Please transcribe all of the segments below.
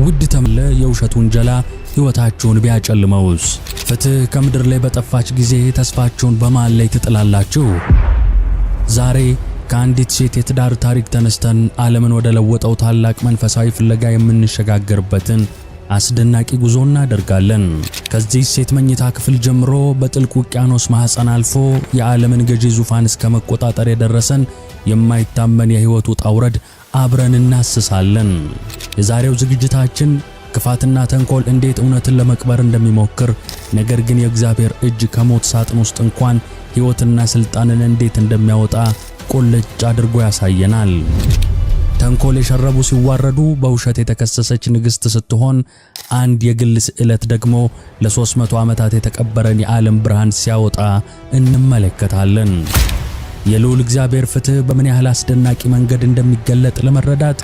ውድ ተመለ የውሸት ውንጀላ ሕይወታችሁን ቢያጨልመውስ? ፍትህ ከምድር ላይ በጠፋች ጊዜ ተስፋችሁን በማን ላይ ትጥላላችሁ? ዛሬ ከአንዲት ሴት የትዳር ታሪክ ተነስተን ዓለምን ወደ ለወጠው ታላቅ መንፈሳዊ ፍለጋ የምንሸጋገርበትን አስደናቂ ጉዞ እናደርጋለን። ከዚህ ሴት መኝታ ክፍል ጀምሮ በጥልቅ ውቅያኖስ ማህፀን አልፎ የዓለምን ገዢ ዙፋን እስከ መቆጣጠር የደረሰን የማይታመን የሕይወት ውጣ ውረድ አብረን እናስሳለን። የዛሬው ዝግጅታችን ክፋትና ተንኮል እንዴት እውነትን ለመቅበር እንደሚሞክር፣ ነገር ግን የእግዚአብሔር እጅ ከሞት ሳጥን ውስጥ እንኳን ሕይወትና ሥልጣንን እንዴት እንደሚያወጣ ቁልጭ አድርጎ ያሳየናል። ተንኮል የሸረቡ ሲዋረዱ በውሸት የተከሰሰች ንግሥት ስትሆን፣ አንድ የግል ስዕለት ደግሞ ለ300 ዓመታት የተቀበረን የዓለም ብርሃን ሲያወጣ እንመለከታለን። የልዑል እግዚአብሔር ፍትሕ በምን ያህል አስደናቂ መንገድ እንደሚገለጥ ለመረዳት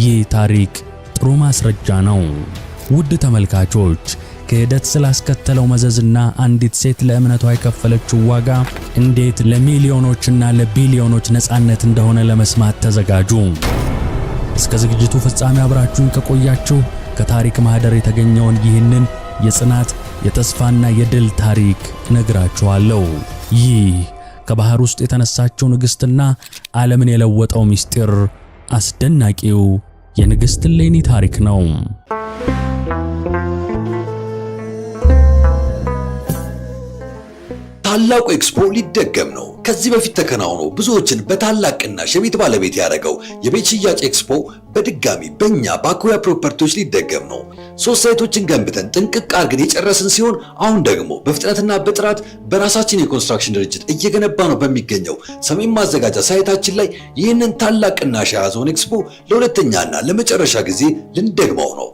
ይህ ታሪክ ጥሩ ማስረጃ ነው። ውድ ተመልካቾች፣ ክህደት ስላስከተለው መዘዝና አንዲት ሴት ለእምነቷ የከፈለችው ዋጋ እንዴት ለሚሊዮኖችና ለቢሊዮኖች ነፃነት እንደሆነ ለመስማት ተዘጋጁ። እስከ ዝግጅቱ ፍጻሜ አብራችሁን ከቆያችሁ ከታሪክ ማህደር የተገኘውን ይህንን የጽናት የተስፋና የድል ታሪክ እነግራችኋለሁ። ይህ ከባህር ውስጥ የተነሳችው ንግሥትና ዓለምን የለወጠው ምስጢር አስደናቂው የንግሥት እሌኒ ታሪክ ነው። ታላቁ ኤክስፖ ሊደገም ነው። ከዚህ በፊት ተከናውኖ ብዙዎችን በታላቅ ቅናሽ የቤት ባለቤት ያደረገው የቤት ሽያጭ ኤክስፖ በድጋሚ በእኛ በአኩያ ፕሮፐርቲዎች ሊደገም ነው። 3 ሳይቶችን ገንብተን ጥንቅቅ አድርገን የጨረስን ሲሆን አሁን ደግሞ በፍጥነትና በጥራት በራሳችን የኮንስትራክሽን ድርጅት እየገነባ ነው በሚገኘው ሰሜን ማዘጋጃ ሳይታችን ላይ ይህንን ታላቅ ቅናሽ የያዘውን ኤክስፖ ለሁለተኛና ለመጨረሻ ጊዜ ልንደግመው ነው።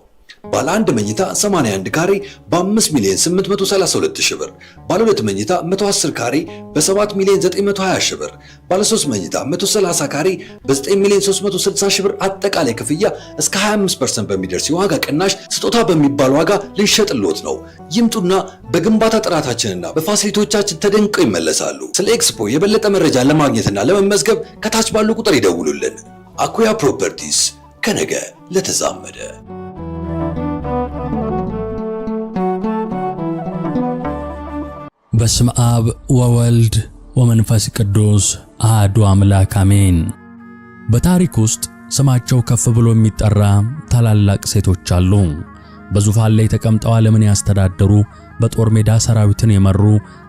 ባለ 1 መኝታ 81 ካሬ በ5,832,000 ብር፣ ባለ 2 መኝታ 110 ካሬ በ7,920,000 ብር፣ ባለ 3 መኝታ 130 ካሬ በ9,360,000 ብር አጠቃላይ ክፍያ እስከ 25% በሚደርስ የዋጋ ቅናሽ ስጦታ በሚባል ዋጋ ልንሸጥልዎት ነው። ይምጡና በግንባታ ጥራታችንና በፋሲሊቲዎቻችን ተደንቀው ይመለሳሉ። ስለ ኤክስፖ የበለጠ መረጃ ለማግኘትና ለመመዝገብ ከታች ባለው ቁጥር ይደውሉልን። አኩያ ፕሮፐርቲስ፣ ከነገ ለተዛመደ። በስመ አብ ወወልድ ወመንፈስ ቅዱስ አሐዱ አምላክ አሜን። በታሪክ ውስጥ ስማቸው ከፍ ብሎ የሚጠራ ታላላቅ ሴቶች አሉ። በዙፋን ላይ ተቀምጠው ዓለምን ያስተዳደሩ፣ በጦር ሜዳ ሰራዊትን የመሩ፣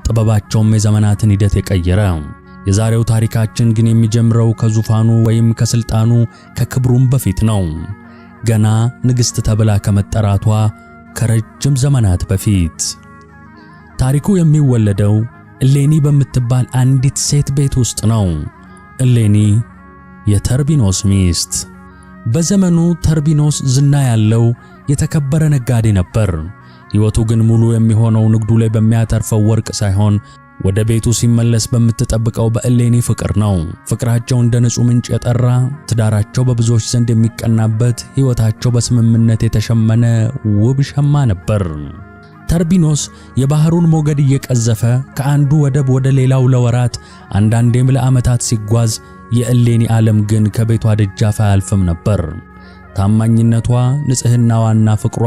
ጥበባቸውም የዘመናትን ሂደት የቀየረ። የዛሬው ታሪካችን ግን የሚጀምረው ከዙፋኑ ወይም ከስልጣኑ ከክብሩም በፊት ነው። ገና ንግሥት ተብላ ከመጠራቷ ከረጅም ዘመናት በፊት። ታሪኩ የሚወለደው እሌኒ በምትባል አንዲት ሴት ቤት ውስጥ ነው። እሌኒ የተርቢኖስ ሚስት። በዘመኑ ተርቢኖስ ዝና ያለው የተከበረ ነጋዴ ነበር። ሕይወቱ ግን ሙሉ የሚሆነው ንግዱ ላይ በሚያተርፈው ወርቅ ሳይሆን ወደ ቤቱ ሲመለስ በምትጠብቀው በእሌኒ ፍቅር ነው። ፍቅራቸው እንደ ንጹሕ ምንጭ የጠራ፣ ትዳራቸው በብዙዎች ዘንድ የሚቀናበት፣ ሕይወታቸው በስምምነት የተሸመነ ውብ ሸማ ነበር። ተርቢኖስ የባህሩን ሞገድ እየቀዘፈ ከአንዱ ወደብ ወደ ሌላው ለወራት አንዳንዴም ለዓመታት ሲጓዝ፣ የእሌኒ ዓለም ግን ከቤቷ ደጃፍ አያልፍም ነበር። ታማኝነቷ፣ ንጽሕናዋና ፍቅሯ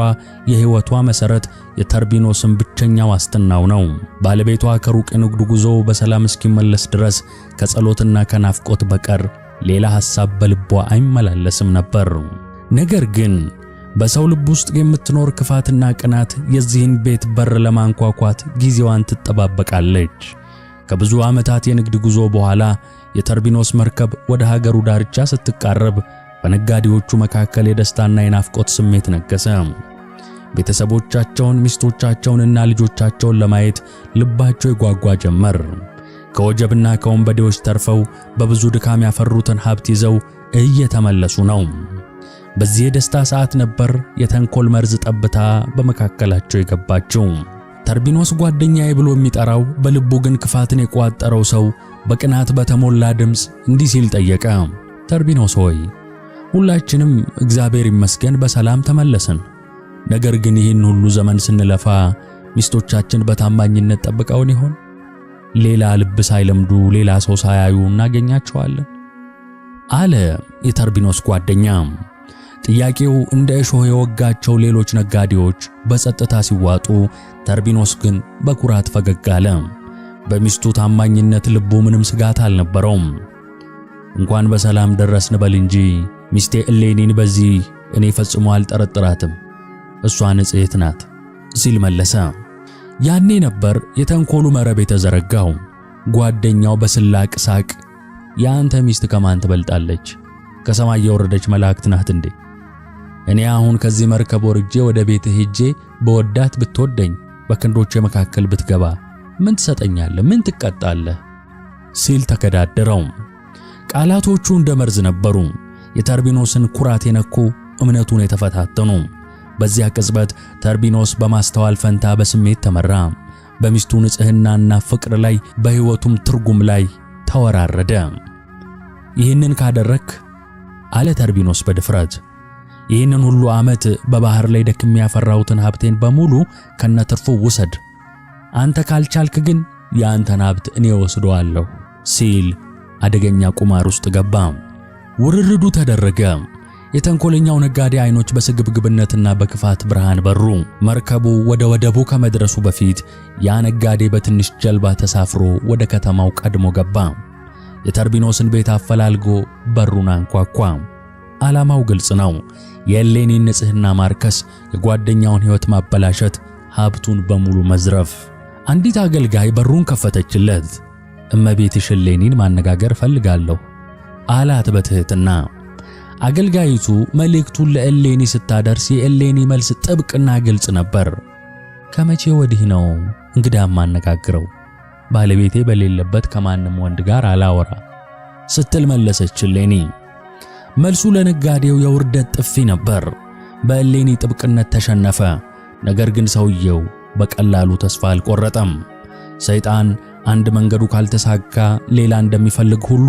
የሕይወቷ መሠረት፣ የተርቢኖስም ብቸኛ ዋስትናው ነው። ባለቤቷ ከሩቅ የንግዱ ጉዞ በሰላም እስኪመለስ ድረስ ከጸሎትና ከናፍቆት በቀር ሌላ ሐሳብ በልቧ አይመላለስም ነበር። ነገር ግን በሰው ልብ ውስጥ የምትኖር ክፋትና ቅናት የዚህን ቤት በር ለማንኳኳት ጊዜዋን ትጠባበቃለች። ከብዙ ዓመታት የንግድ ጉዞ በኋላ የተርቢኖስ መርከብ ወደ ሀገሩ ዳርቻ ስትቃረብ በነጋዴዎቹ መካከል የደስታና የናፍቆት ስሜት ነገሰ። ቤተሰቦቻቸውን፣ ሚስቶቻቸውንና ልጆቻቸውን ለማየት ልባቸው ይጓጓ ጀመር። ከወጀብና ከወንበዴዎች ተርፈው በብዙ ድካም ያፈሩትን ሀብት ይዘው እየተመለሱ ነው። በዚህ የደስታ ሰዓት ነበር የተንኮል መርዝ ጠብታ በመካከላቸው የገባችው። ተርቢኖስ ጓደኛዬ ብሎ የሚጠራው በልቡ ግን ክፋትን የቋጠረው ሰው በቅናት በተሞላ ድምፅ እንዲህ ሲል ጠየቀ። ተርቢኖስ ሆይ፣ ሁላችንም እግዚአብሔር ይመስገን በሰላም ተመለስን። ነገር ግን ይህን ሁሉ ዘመን ስንለፋ ሚስቶቻችን በታማኝነት ጠብቀውን ይሆን? ሌላ ልብ ሳይለምዱ ሌላ ሰው ሳያዩ እናገኛቸዋለን አለ የተርቢኖስ ጓደኛ። ጥያቄው እንደ እሾህ የወጋቸው ሌሎች ነጋዴዎች በጸጥታ ሲዋጡ፣ ተርቢኖስ ግን በኩራት ፈገግ አለ። በሚስቱ ታማኝነት ልቡ ምንም ስጋት አልነበረውም። እንኳን በሰላም ደረስን በል እንጂ ሚስቴ እሌኒን በዚህ እኔ ፈጽሞ አልጠረጥራትም፣ እሷ ንጽሕት ናት ሲል መለሰ። ያኔ ነበር የተንኮሉ መረብ የተዘረጋው። ጓደኛው በስላቅ ሳቅ ያንተ ሚስት ከማን ትበልጣለች? ከሰማይ የወረደች መላእክት ናት እንዴ? እኔ አሁን ከዚህ መርከብ ወርጄ ወደ ቤት ሄጄ በወዳት ብትወደኝ በክንዶቼ መካከል ብትገባ ምን ትሰጠኛለህ? ምን ትቀጣለህ? ሲል ተከዳደረው። ቃላቶቹ እንደ መርዝ ነበሩ። የተርቢኖስን ኩራት የነኩ፣ እምነቱን የተፈታተኑ። በዚያ ቅጽበት ተርቢኖስ በማስተዋል ፈንታ በስሜት ተመራ። በሚስቱ ንጽሕናና ፍቅር ላይ በሕይወቱም ትርጉም ላይ ተወራረደ። ይህንን ካደረክ አለ ተርቢኖስ በድፍረት ይህንን ሁሉ ዓመት በባህር ላይ ደክሜ ያፈራሁትን ሀብቴን በሙሉ ከነትርፉ ውሰድ። አንተ ካልቻልክ ግን የአንተን ሀብት እኔ ወስደዋለሁ ሲል አደገኛ ቁማር ውስጥ ገባ። ውርርዱ ተደረገ። የተንኮለኛው ነጋዴ አይኖች በስግብግብነትና በክፋት ብርሃን በሩ። መርከቡ ወደ ወደቡ ከመድረሱ በፊት ያ ነጋዴ በትንሽ ጀልባ ተሳፍሮ ወደ ከተማው ቀድሞ ገባ። የተርቢኖስን ቤት አፈላልጎ በሩን አንኳኳ። ዓላማው ግልጽ ነው። የእሌኒን ንጽሕና ማርከስ፣ የጓደኛውን ሕይወት ማበላሸት፣ ሀብቱን በሙሉ መዝረፍ። አንዲት አገልጋይ በሩን ከፈተችለት። እመቤትሽ እሌኒን ማነጋገር እፈልጋለሁ አላት በትህትና። አገልጋይቱ መልእክቱን ለእሌኒ ስታደርስ የእሌኒ መልስ ጥብቅና ግልጽ ነበር። ከመቼ ወዲህ ነው እንግዳ ማነጋግረው? ባለቤቴ በሌለበት ከማንም ወንድ ጋር አላወራ ስትል መለሰች እሌኒ። መልሱ ለነጋዴው የውርደት ጥፊ ነበር። በእሌኒ ጥብቅነት ተሸነፈ። ነገር ግን ሰውየው በቀላሉ ተስፋ አልቆረጠም። ሰይጣን አንድ መንገዱ ካልተሳካ ሌላ እንደሚፈልግ ሁሉ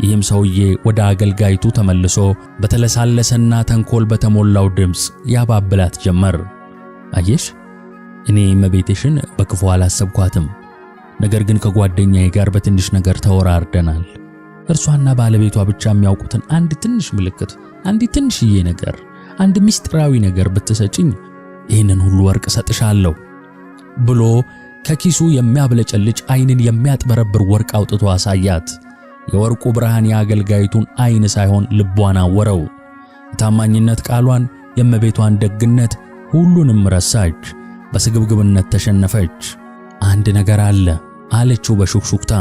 ይህም ሰውዬ ወደ አገልጋይቱ ተመልሶ በተለሳለሰና ተንኮል በተሞላው ድምፅ ያባብላት ጀመር። አየሽ፣ እኔ እመቤትሽን በክፉ አላሰብኳትም። ነገር ግን ከጓደኛዬ ጋር በትንሽ ነገር ተወራርደናል። እርሷና ባለቤቷ ብቻ የሚያውቁትን አንድ ትንሽ ምልክት፣ አንድ ትንሽዬ ነገር፣ አንድ ምስጢራዊ ነገር ብትሰጪኝ ይህንን ሁሉ ወርቅ ሰጥሻለሁ ብሎ ከኪሱ የሚያብለጨልጭ ዓይንን የሚያጥበረብር ወርቅ አውጥቶ አሳያት። የወርቁ ብርሃን የአገልጋይቱን ዓይን ሳይሆን ልቧን አወረው። የታማኝነት ቃሏን፣ የእመቤቷን ደግነት፣ ሁሉንም ረሳች። በስግብግብነት ተሸነፈች። አንድ ነገር አለ አለችው በሹክሹክታ።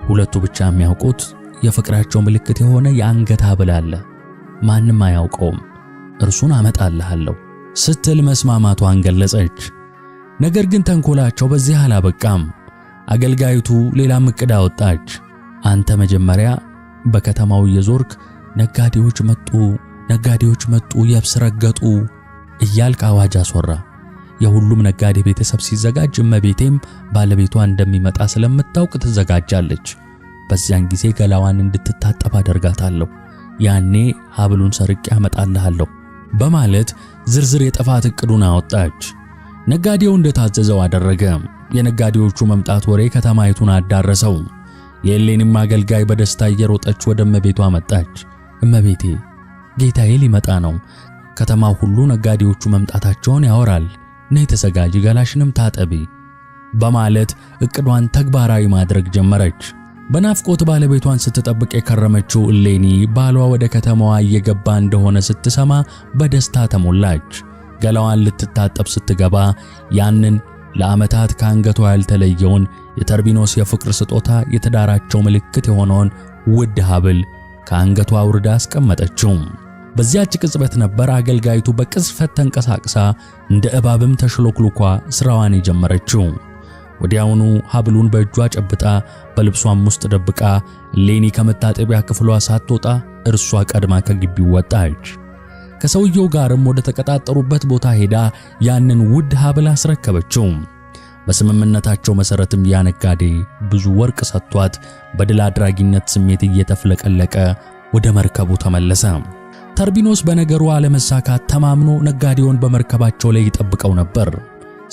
ሁለቱ ብቻ የሚያውቁት የፍቅራቸው ምልክት የሆነ የአንገት ሐብል አለ። ማንም አያውቀውም። እርሱን አመጣልሃለሁ ስትል መስማማቷን ገለጸች። ነገር ግን ተንኮላቸው በዚህ አላበቃም። አገልጋይቱ ሌላም ዕቅድ አወጣች። አንተ መጀመሪያ በከተማው የዞርክ ነጋዴዎች መጡ የብስ ረገጡ እያልክ አዋጅ አስወራ። የሁሉም ነጋዴ ቤተሰብ ሲዘጋጅ እመቤቴም ባለቤቷ እንደሚመጣ ስለምታውቅ ትዘጋጃለች። በዚያን ጊዜ ገላዋን እንድትታጠብ አደርጋታለሁ። ያኔ ሐብሉን ሰርቄ አመጣልሃለሁ በማለት ዝርዝር የጥፋት ዕቅዱን አወጣች። ነጋዴው እንደታዘዘው አደረገ። የነጋዴዎቹ መምጣት ወሬ ከተማይቱን አዳረሰው። የእሌኒም አገልጋይ በደስታ እየሮጠች ወደ እመቤቷ መጣች። እመቤቴ፣ ጌታዬ ሊመጣ ነው። ከተማው ሁሉ ነጋዴዎቹ መምጣታቸውን ያወራል። ነይ ተዘጋጂ፣ ገላሽንም ታጠቢ በማለት ዕቅዷን ተግባራዊ ማድረግ ጀመረች። በናፍቆት ባለቤቷን ስትጠብቅ የከረመችው እሌኒ ባሏ ወደ ከተማዋ እየገባ እንደሆነ ስትሰማ በደስታ ተሞላች። ገላዋን ልትታጠብ ስትገባ ያንን ለዓመታት ከአንገቷ ያልተለየውን የተርቢኖስ የፍቅር ስጦታ፣ የትዳራቸው ምልክት የሆነውን ውድ ሐብል ከአንገቷ አውርዳ አስቀመጠችው። በዚያች ቅጽበት ነበር አገልጋይቱ በቅጽበት ተንቀሳቅሳ እንደ እባብም ተሽሎክሉኳ ስራዋን የጀመረችው። ወዲያውኑ ሐብሉን በእጇ ጨብጣ በልብሷም ውስጥ ደብቃ እሌኒ ከመታጠቢያ ክፍሏ ሳትወጣ እርሷ ቀድማ ከግቢው ወጣች። ከሰውየው ጋርም ወደ ተቀጣጠሩበት ቦታ ሄዳ ያንን ውድ ሐብል አስረከበችው። በስምምነታቸው መሰረትም ያ ነጋዴ ብዙ ወርቅ ሰጥቷት በድል አድራጊነት ስሜት እየተፍለቀለቀ ወደ መርከቡ ተመለሰ። ተርቢኖስ በነገሩ አለመሳካት ተማምኖ ነጋዴውን በመርከባቸው ላይ ይጠብቀው ነበር።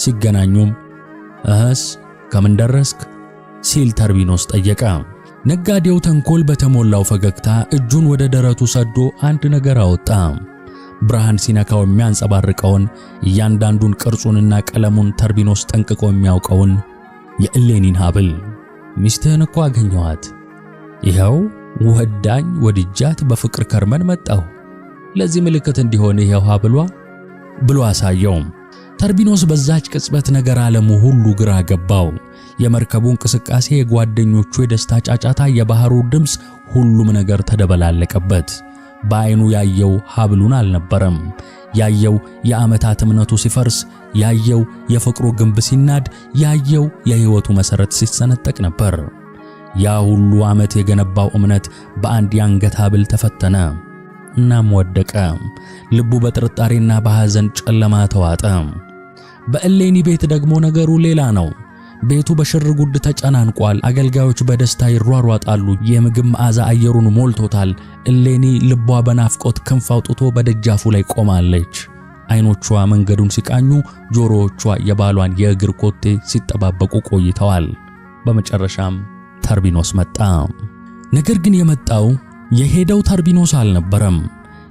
ሲገናኙም እህስ ከምን ደረስክ ሲል ተርቢኖስ ጠየቀ። ነጋዴው ተንኮል በተሞላው ፈገግታ እጁን ወደ ደረቱ ሰዶ አንድ ነገር አወጣ። ብርሃን ሲነካው የሚያንጸባርቀውን እያንዳንዱን ቅርጹንና ቀለሙን ተርቢኖስ ጠንቅቆ የሚያውቀውን የእሌኒን ሐብል። ሚስትህን እኮ አገኘኋት፣ ይኸው ወዳኝ ወድጃት በፍቅር ከርመን መጣሁ፣ ለዚህ ምልክት እንዲሆን ይኸው ሐብሏ ብሎ አሳየው። ተርቢኖስ በዛች ቅጽበት ነገር ዓለሙ ሁሉ ግራ ገባው። የመርከቡ እንቅስቃሴ፣ የጓደኞቹ የደስታ ጫጫታ፣ የባህሩ ድምፅ፣ ሁሉም ነገር ተደበላለቀበት። በዓይኑ ያየው ሐብሉን አልነበረም። ያየው የዓመታት እምነቱ ሲፈርስ፣ ያየው የፍቅሩ ግንብ ሲናድ፣ ያየው የሕይወቱ መሠረት ሲሰነጠቅ ነበር። ያ ሁሉ ዓመት የገነባው እምነት በአንድ የአንገት ሐብል ተፈተነ። እናም ወደቀ። ልቡ በጥርጣሬና በሐዘን ጨለማ ተዋጠ። በእሌኒ ቤት ደግሞ ነገሩ ሌላ ነው። ቤቱ በሽርጉድ ተጨናንቋል። አገልጋዮች በደስታ ይሯሯጣሉ። የምግብ መዓዛ አየሩን ሞልቶታል። እሌኒ ልቧ በናፍቆት ክንፍ አውጥቶ በደጃፉ ላይ ቆማለች። ዓይኖቿ መንገዱን ሲቃኙ፣ ጆሮዎቿ የባሏን የእግር ኮቴ ሲጠባበቁ ቆይተዋል። በመጨረሻም ተርቢኖስ መጣ። ነገር ግን የሄደው ተርቢኖስ አልነበረም።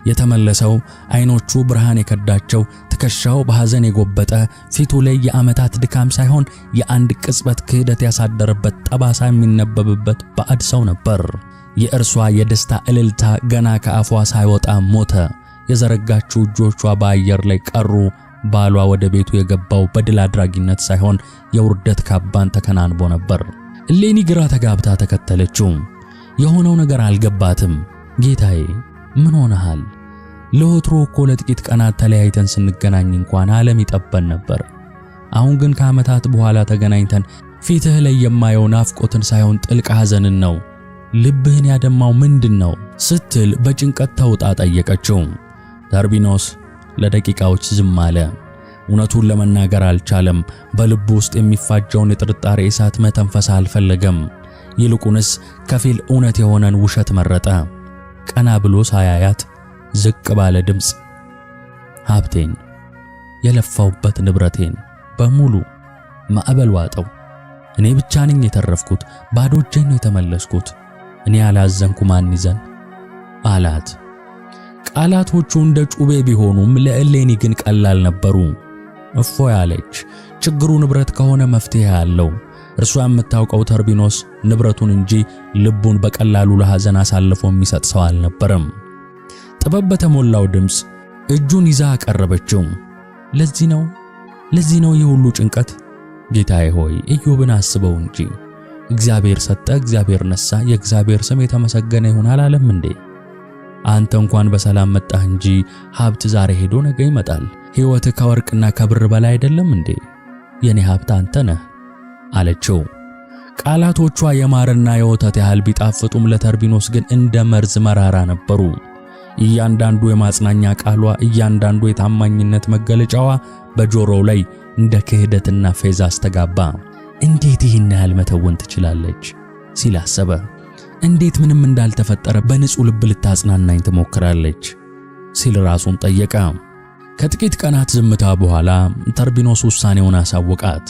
የተመለሰው ዓይኖቹ ብርሃን የከዳቸው፣ ትከሻው በሐዘን የጎበጠ፣ ፊቱ ላይ የዓመታት ድካም ሳይሆን የአንድ ቅጽበት ክህደት ያሳደረበት ጠባሳ የሚነበብበት ባዕድ ሰው ነበር። የእርሷ የደስታ እልልታ ገና ከአፏ ሳይወጣ ሞተ። የዘረጋችው እጆቿ በአየር ላይ ቀሩ። ባሏ ወደ ቤቱ የገባው በድል አድራጊነት ሳይሆን የውርደት ካባን ተከናንቦ ነበር። እሌኒ ግራ ተጋብታ ተከተለችው። የሆነው ነገር አልገባትም። ጌታዬ ምን ሆነሃል? ለወትሮ እኮ ለጥቂት ቀናት ተለያይተን ስንገናኝ እንኳን ዓለም ይጠበን ነበር። አሁን ግን ከዓመታት በኋላ ተገናኝተን ፊትህ ላይ የማየው ናፍቆትን ሳይሆን ጥልቅ ሐዘንን ነው። ልብህን ያደማው ምንድነው? ስትል በጭንቀት ተውጣ ጠየቀችው። ተርቢኖስ ለደቂቃዎች ዝም አለ። እውነቱን ለመናገር አልቻለም። በልቡ ውስጥ የሚፋጀውን የጥርጣሬ እሳት መተንፈስ አልፈለገም። ይልቁንስ ከፊል እውነት የሆነን ውሸት መረጠ። ቀና ብሎ ሳያያት ዝቅ ባለ ድምፅ ሀብቴን፣ የለፋውበት ንብረቴን በሙሉ ማዕበል ዋጠው። እኔ ብቻ ነኝ የተረፍኩት፣ ባዶ እጄን ነው የተመለስኩት። እኔ ያላዘንኩ ማን ይዘን አላት። ቃላቶቹ እንደ ጩቤ ቢሆኑም ለእሌኒ ግን ቀላል ነበሩ። እፎይ አለች። ችግሩ ንብረት ከሆነ መፍትሄ አለው። እርሷ የምታውቀው ተርቢኖስ ንብረቱን እንጂ ልቡን በቀላሉ ለሐዘን አሳልፎ የሚሰጥ ሰው አልነበረም። ጥበብ በተሞላው ድምፅ እጁን ይዛ አቀረበችው። ለዚህ ነው የሁሉ ጭንቀት? ጌታዬ ሆይ ኢዮብን አስበው እንጂ እግዚአብሔር ሰጠ፣ እግዚአብሔር ነሳ፣ የእግዚአብሔር ስም የተመሰገነ ይሁን አላለም እንዴ? አንተ እንኳን በሰላም መጣህ እንጂ ሀብት ዛሬ ሄዶ ነገ ይመጣል። ሕይወት ከወርቅና ከብር በላይ አይደለም እንዴ? የኔ ሀብት አንተ ነህ አለችው። ቃላቶቿ የማርና የወተት ያህል ቢጣፍጡም ለተርቢኖስ ግን እንደ መርዝ መራራ ነበሩ። እያንዳንዱ የማጽናኛ ቃሏ፣ እያንዳንዱ የታማኝነት መገለጫዋ በጆሮው ላይ እንደ ክህደትና ፌዝ አስተጋባ። እንዴት ይህን ያህል መተወን ትችላለች ሲል አሰበ። እንዴት ምንም እንዳልተፈጠረ በንጹህ ልብ ልታጽናናኝ ትሞክራለች ሲል ራሱን ጠየቀ። ከጥቂት ቀናት ዝምታ በኋላ ተርቢኖስ ውሳኔውን አሳወቃት።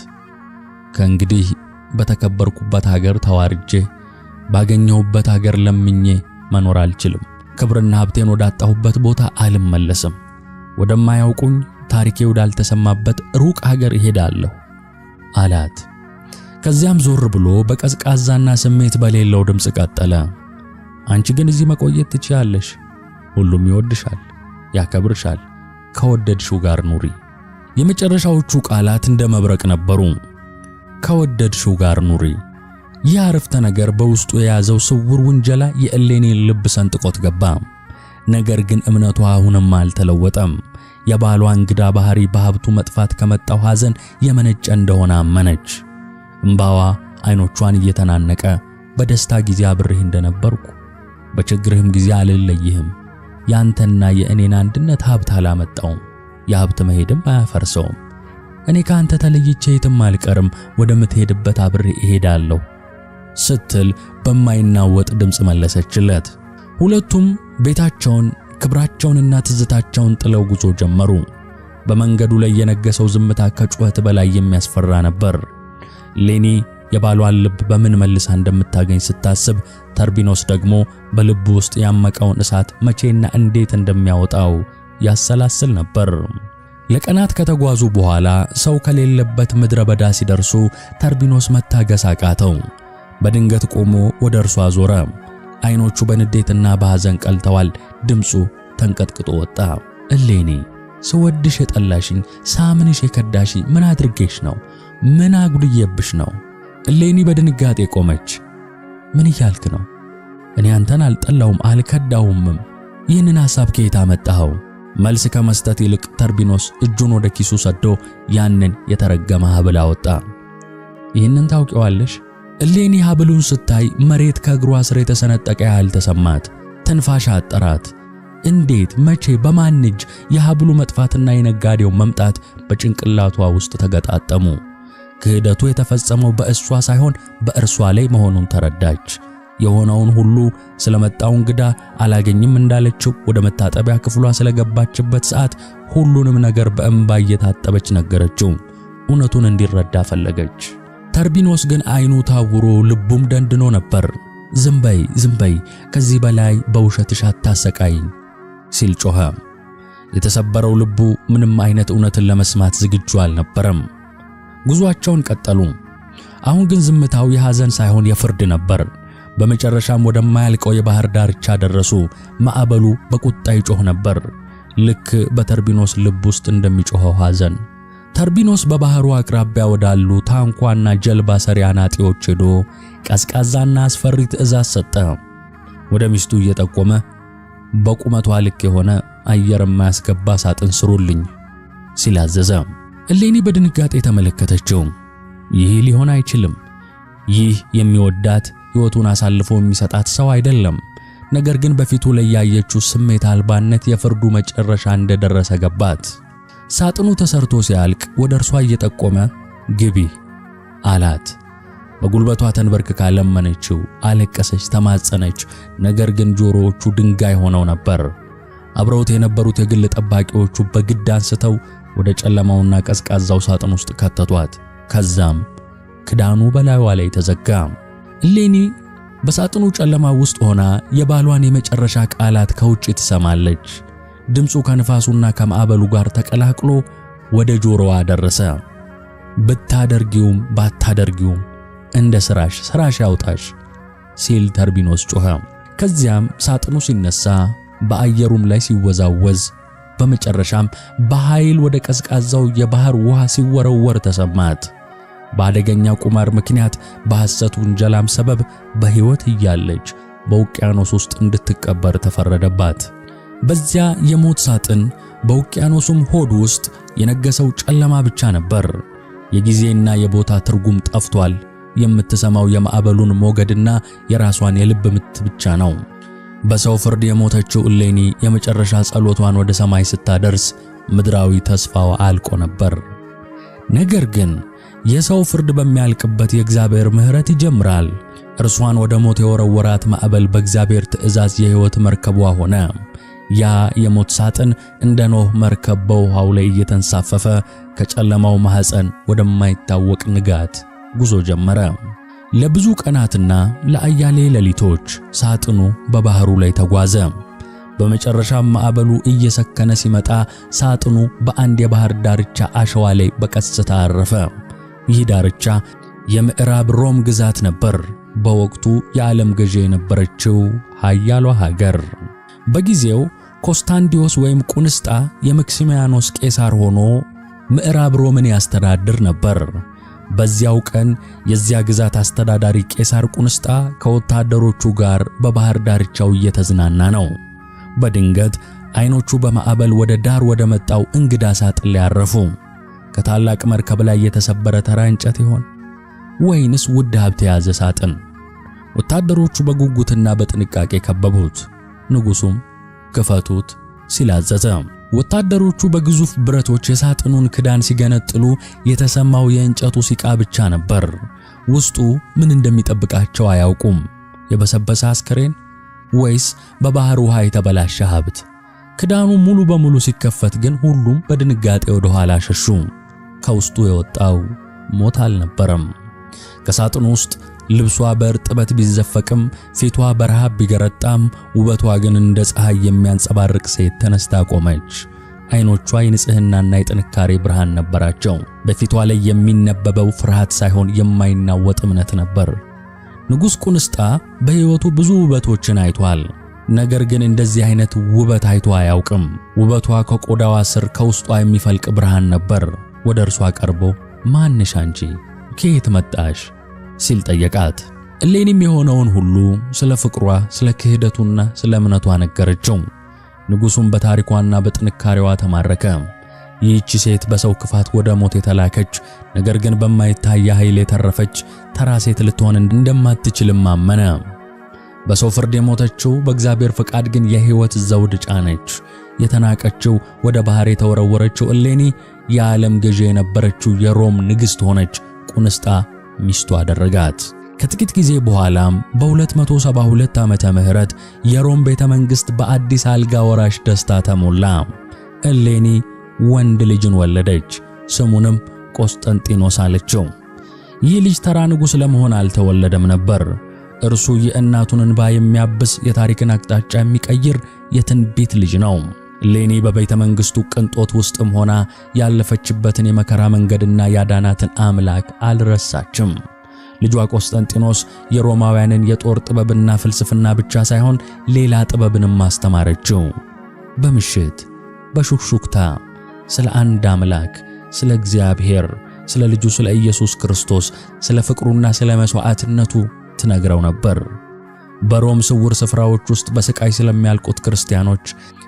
ከእንግዲህ በተከበርኩበት ሀገር ተዋርጄ ባገኘሁበት ሀገር ለምኜ መኖር አልችልም። ክብርና ሀብቴን ወዳጣሁበት ቦታ አልመለስም። ወደማያውቁኝ ታሪኬ ወዳልተሰማበት ሩቅ ሀገር እሄዳለሁ አላት። ከዚያም ዞር ብሎ በቀዝቃዛና ስሜት በሌለው ድምፅ ቀጠለ። አንቺ ግን እዚህ መቆየት ትችያለሽ። ሁሉም ይወድሻል፣ ያከብርሻል። ከወደድሽው ጋር ኑሪ። የመጨረሻዎቹ ቃላት እንደ መብረቅ ነበሩ። ከወደድሽው ጋር ኑሪ። ይህ አረፍተ ነገር በውስጡ የያዘው ስውር ውንጀላ የእሌኒን ልብ ሰንጥቆት ገባ። ነገር ግን እምነቷ አሁንም አልተለወጠም። የባሏ እንግዳ ባህሪ በሀብቱ መጥፋት ከመጣው ሐዘን የመነጨ እንደሆነ አመነች። እምባዋ አይኖቿን እየተናነቀ በደስታ ጊዜ አብሬህ እንደነበርኩ በችግርህም ጊዜ አልለይህም። ያንተና የእኔን አንድነት ሀብት አላመጣውም፣ የሀብት መሄድም አያፈርሰውም። እኔ ካንተ ተለይቼ የትም አልቀርም፣ ወደምትሄድበት አብሬ እሄዳለሁ ስትል በማይናወጥ ድምፅ መለሰችለት። ሁለቱም ቤታቸውን፣ ክብራቸውንና ትዝታቸውን ጥለው ጉዞ ጀመሩ። በመንገዱ ላይ የነገሰው ዝምታ ከጩኸት በላይ የሚያስፈራ ነበር። እሌኒ የባሏን ልብ በምን መልሳ እንደምታገኝ ስታስብ፣ ተርቢኖስ ደግሞ በልቡ ውስጥ ያመቀውን እሳት መቼና እንዴት እንደሚያወጣው ያሰላስል ነበር። ለቀናት ከተጓዙ በኋላ ሰው ከሌለበት ምድረ በዳ ሲደርሱ ተርቢኖስ መታገስ አቃተው። በድንገት ቆሞ ወደ እርሷ ዞረ። አይኖቹ በንዴትና በሐዘን ቀልተዋል። ድምፁ ተንቀጥቅጦ ወጣ። እሌኒ፣ ስወድሽ የጠላሽኝ፣ ሳምንሽ የከዳሽኝ ምን አድርጌሽ ነው? ምን አጉድዬብሽ ነው? እሌኒ በድንጋጤ ቆመች። ምን እያልክ ነው? እኔ አንተን አልጠላውም አልከዳውምም። ይህንን ሐሳብ ከየት አመጣኸው? መልስ ከመስጠት ይልቅ ተርቢኖስ እጁን ወደ ኪሱ ሰዶ ያንን የተረገመ ሐብል አወጣ። ይህንን ታውቂዋለሽ? እሌኒ ሐብሉን ስታይ መሬት ከእግሯ ስር የተሰነጠቀ ያህል ተሰማት። ትንፋሽ አጠራት። እንዴት? መቼ? በማን እጅ? የሐብሉ መጥፋትና የነጋዴው መምጣት በጭንቅላቷ ውስጥ ተገጣጠሙ። ክህደቱ የተፈጸመው በእሷ ሳይሆን በእርሷ ላይ መሆኑን ተረዳች። የሆነውን ሁሉ ስለመጣው እንግዳ አላገኝም እንዳለችው ወደ መታጠቢያ ክፍሏ ስለገባችበት ሰዓት ሁሉንም ነገር በእንባ እየታጠበች ነገረችው። እውነቱን እንዲረዳ ፈለገች። ተርቢኖስ ግን አይኑ ታውሮ ልቡም ደንድኖ ነበር። ዝም በይ፣ ከዚህ በላይ በውሸትሽ አታሰቃይኝ ሲል ጮኸ። የተሰበረው ልቡ ምንም አይነት እውነትን ለመስማት ዝግጁ አልነበረም። ጉዟቸውን ቀጠሉ። አሁን ግን ዝምታው የሐዘን ሳይሆን የፍርድ ነበር። በመጨረሻም ወደማያልቀው የባህር ዳርቻ ደረሱ። ማዕበሉ በቁጣ ይጮህ ነበር፣ ልክ በተርቢኖስ ልብ ውስጥ እንደሚጮኸው ሐዘን። ተርቢኖስ በባህሩ አቅራቢያ ወዳሉ ታንኳና ጀልባ ሰሪ አናጢዎች ሄዶ ቀዝቃዛና አስፈሪ ትዕዛዝ ሰጠ። ወደ ሚስቱ እየጠቆመ በቁመቷ ልክ የሆነ አየር የማያስገባ ሳጥን ስሩልኝ ሲል አዘዘ። እሌኒ በድንጋጤ ተመለከተችው። ይህ ሊሆን አይችልም። ይህ የሚወዳት ሕይወቱን አሳልፎ የሚሰጣት ሰው አይደለም። ነገር ግን በፊቱ ላይ ያየችው ስሜት አልባነት የፍርዱ መጨረሻ እንደደረሰ ገባት። ሳጥኑ ተሰርቶ ሲያልቅ ወደ እርሷ እየጠቆመ ግቢ አላት። በጉልበቷ ተንበርክካ ለመነችው፣ አለቀሰች፣ ተማጸነች። ነገር ግን ጆሮዎቹ ድንጋይ ሆነው ነበር። አብረውት የነበሩት የግል ጠባቂዎቹ በግድ አንስተው ወደ ጨለማውና ቀዝቃዛው ሳጥን ውስጥ ከተቷት። ከዛም ክዳኑ በላይዋ ላይ ተዘጋ። እሌኒ በሳጥኑ ጨለማ ውስጥ ሆና የባሏን የመጨረሻ ቃላት ከውጭ ትሰማለች። ድምፁ ከንፋሱና ከማዕበሉ ጋር ተቀላቅሎ ወደ ጆሮዋ ደረሰ። ብታደርጊውም ባታደርጊውም እንደ ስራሽ ያውጣሽ ሲል ተርቢኖስ ጮኸ። ከዚያም ሳጥኑ ሲነሳ በአየሩም ላይ ሲወዛወዝ በመጨረሻም በኃይል ወደ ቀዝቃዛው የባህር ውሃ ሲወረወር ተሰማት። በአደገኛ ቁማር ምክንያት በሐሰት ውንጀላም ሰበብ በሕይወት እያለች በውቅያኖስ ውስጥ እንድትቀበር ተፈረደባት። በዚያ የሞት ሳጥን በውቅያኖሱም ሆድ ውስጥ የነገሰው ጨለማ ብቻ ነበር። የጊዜና የቦታ ትርጉም ጠፍቷል። የምትሰማው የማዕበሉን ሞገድና የራሷን የልብ ምት ብቻ ነው። በሰው ፍርድ የሞተችው እሌኒ የመጨረሻ ጸሎቷን ወደ ሰማይ ስታደርስ ምድራዊ ተስፋዋ አልቆ ነበር። ነገር ግን የሰው ፍርድ በሚያልቅበት የእግዚአብሔር ምሕረት ይጀምራል። እርሷን ወደ ሞት የወረወራት ማዕበል በእግዚአብሔር ትእዛዝ የሕይወት መርከቧ ሆነ። ያ የሞት ሳጥን እንደ ኖህ መርከብ በውሃው ላይ እየተንሳፈፈ ከጨለማው ማኅፀን ወደማይታወቅ ንጋት ጉዞ ጀመረ። ለብዙ ቀናትና ለአያሌ ሌሊቶች ሳጥኑ በባህሩ ላይ ተጓዘ። በመጨረሻም ማዕበሉ እየሰከነ ሲመጣ ሳጥኑ በአንድ የባህር ዳርቻ አሸዋ ላይ በቀስታ አረፈ። ይህ ዳርቻ የምዕራብ ሮም ግዛት ነበር፣ በወቅቱ የዓለም ገዢ የነበረችው ኃያሏ ሀገር። በጊዜው ኮንስታንቲዮስ ወይም ቁንስጣ የመክሲሚያኖስ ቄሳር ሆኖ ምዕራብ ሮምን ያስተዳድር ነበር። በዚያው ቀን የዚያ ግዛት አስተዳዳሪ ቄሳር ቁንስጣ ከወታደሮቹ ጋር በባህር ዳርቻው እየተዝናና ነው። በድንገት አይኖቹ በማዕበል ወደ ዳር ወደ መጣው እንግዳ ሳጥን ላይ አረፉ። ከታላቅ መርከብ ላይ የተሰበረ ተራ እንጨት ይሆን ወይንስ ውድ ሀብት የያዘ ሳጥን? ወታደሮቹ በጉጉትና በጥንቃቄ ከበቡት። ንጉሡም ክፈቱት ሲል አዘዘ። ወታደሮቹ በግዙፍ ብረቶች የሳጥኑን ክዳን ሲገነጥሉ የተሰማው የእንጨቱ ሲቃ ብቻ ነበር። ውስጡ ምን እንደሚጠብቃቸው አያውቁም። የበሰበሰ አስከሬን ወይስ በባህር ውሃ የተበላሸ ሀብት? ክዳኑ ሙሉ በሙሉ ሲከፈት ግን ሁሉም በድንጋጤ ወደ ኋላ ሸሹ። ከውስጡ የወጣው ሞት አልነበረም። ከሳጥኑ ውስጥ ልብሷ በእርጥበት ቢዘፈቅም ፊቷ በረሃብ ቢገረጣም ውበቷ ግን እንደ ፀሐይ የሚያንጸባርቅ ሴት ተነስታ ቆመች። ዓይኖቿ የንጽህናና የጥንካሬ ብርሃን ነበራቸው። በፊቷ ላይ የሚነበበው ፍርሃት ሳይሆን የማይናወጥ እምነት ነበር። ንጉሥ ቁንስጣ በሕይወቱ ብዙ ውበቶችን አይቷል። ነገር ግን እንደዚህ አይነት ውበት አይቶ አያውቅም። ውበቷ ከቆዳዋ ስር ከውስጧ የሚፈልቅ ብርሃን ነበር። ወደ እርሷ ቀርቦ ማንሽ አንቺ? ከየት መጣሽ? ሲል ጠየቃት። እሌኒም የሆነውን ሁሉ ስለ ፍቅሯ፣ ስለ ክህደቱና ስለ እምነቷ ነገረችው። ንጉሡም በታሪኳና በጥንካሬዋ ተማረከ። ይህች ሴት በሰው ክፋት ወደ ሞት የተላከች ነገር ግን በማይታይ ኃይል የተረፈች ተራ ሴት ልትሆን እንደማትችልም አመነ። በሰው ፍርድ የሞተችው በእግዚአብሔር ፈቃድ ግን የሕይወት ዘውድ ጫነች። የተናቀችው ወደ ባሕር የተወረወረችው እሌኒ የዓለም ገዢ የነበረችው የሮም ንግሥት ሆነች። ቁንስጣ ሚስቱ አደረጋት። ከጥቂት ጊዜ በኋላም በ272 ዓመተ ምህረት የሮም ቤተ መንግሥት በአዲስ አልጋ ወራሽ ደስታ ተሞላ። እሌኒ ወንድ ልጅን ወለደች። ስሙንም ቆስጠንጢኖስ አለችው። ይህ ልጅ ተራ ንጉሥ ለመሆን አልተወለደም ነበር። እርሱ የእናቱን እንባ የሚያብስ የታሪክን አቅጣጫ የሚቀይር የትንቢት ልጅ ነው። እሌኒ በቤተ መንግሥቱ ቅንጦት ውስጥም ሆና ያለፈችበትን የመከራ መንገድና ያዳናትን አምላክ አልረሳችም። ልጇ ቆስጠንጢኖስ የሮማውያንን የጦር ጥበብና ፍልስፍና ብቻ ሳይሆን ሌላ ጥበብንም አስተማረችው። በምሽት በሹክሹክታ ስለ አንድ አምላክ፣ ስለ እግዚአብሔር፣ ስለ ልጁ ስለ ኢየሱስ ክርስቶስ፣ ስለ ፍቅሩና ስለ መሥዋዕትነቱ ትነግረው ነበር። በሮም ስውር ስፍራዎች ውስጥ በስቃይ ስለሚያልቁት ክርስቲያኖች፣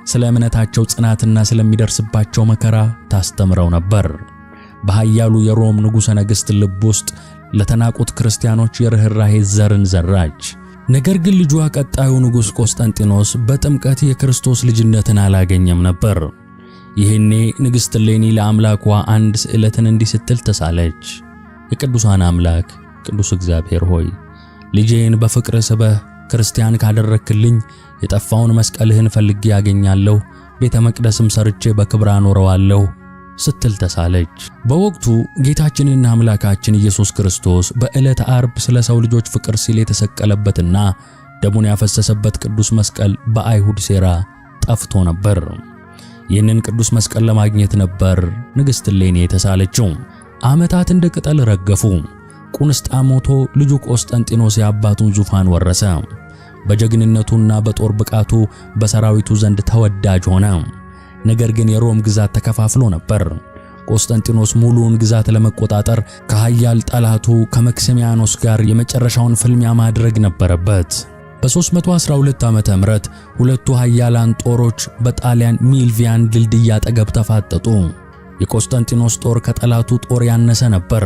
ስለ እምነታቸው ጽናትና ስለሚደርስባቸው መከራ ታስተምረው ነበር። በኃያሉ የሮም ንጉሠ ነገሥት ልብ ውስጥ ለተናቁት ክርስቲያኖች የርኅራኄ ዘርን ዘራች። ነገር ግን ልጇ ቀጣዩ ንጉሥ ቆስጠንጢኖስ በጥምቀት የክርስቶስ ልጅነትን አላገኘም ነበር። ይህኔ ንግሥት እሌኒ ለአምላኳ አንድ ስዕለትን እንዲህ ስትል ተሳለች። የቅዱሳን አምላክ ቅዱስ እግዚአብሔር ሆይ ልጄን በፍቅር ስበህ ክርስቲያን ካደረክልኝ የጠፋውን መስቀልህን ፈልጌ ያገኛለሁ፣ ቤተ መቅደስም ሰርቼ በክብር አኖረዋለሁ ስትል ተሳለች። በወቅቱ ጌታችንና አምላካችን ኢየሱስ ክርስቶስ በዕለተ ዓርብ ስለ ሰው ልጆች ፍቅር ሲል የተሰቀለበትና ደሙን ያፈሰሰበት ቅዱስ መስቀል በአይሁድ ሴራ ጠፍቶ ነበር። ይህንን ቅዱስ መስቀል ለማግኘት ነበር ንግሥት እሌኒ የተሳለችው። ዓመታት እንደ ቅጠል ረገፉ። ቁንስጣ ሞቶ ልጁ ቆስጠንጢኖስ የአባቱን ዙፋን ወረሰ። በጀግንነቱና በጦር ብቃቱ በሰራዊቱ ዘንድ ተወዳጅ ሆነ። ነገር ግን የሮም ግዛት ተከፋፍሎ ነበር። ቆስጠንጢኖስ ሙሉውን ግዛት ለመቆጣጠር ከኃያል ጠላቱ ከመክሲሚያኖስ ጋር የመጨረሻውን ፍልሚያ ማድረግ ነበረበት። በ312 ዓመተ ምህረት ሁለቱ ኃያላን ጦሮች በጣሊያን ሚልቪያን ድልድይ አጠገብ ተፋጠጡ። የቆስጠንጢኖስ ጦር ከጠላቱ ጦር ያነሰ ነበር።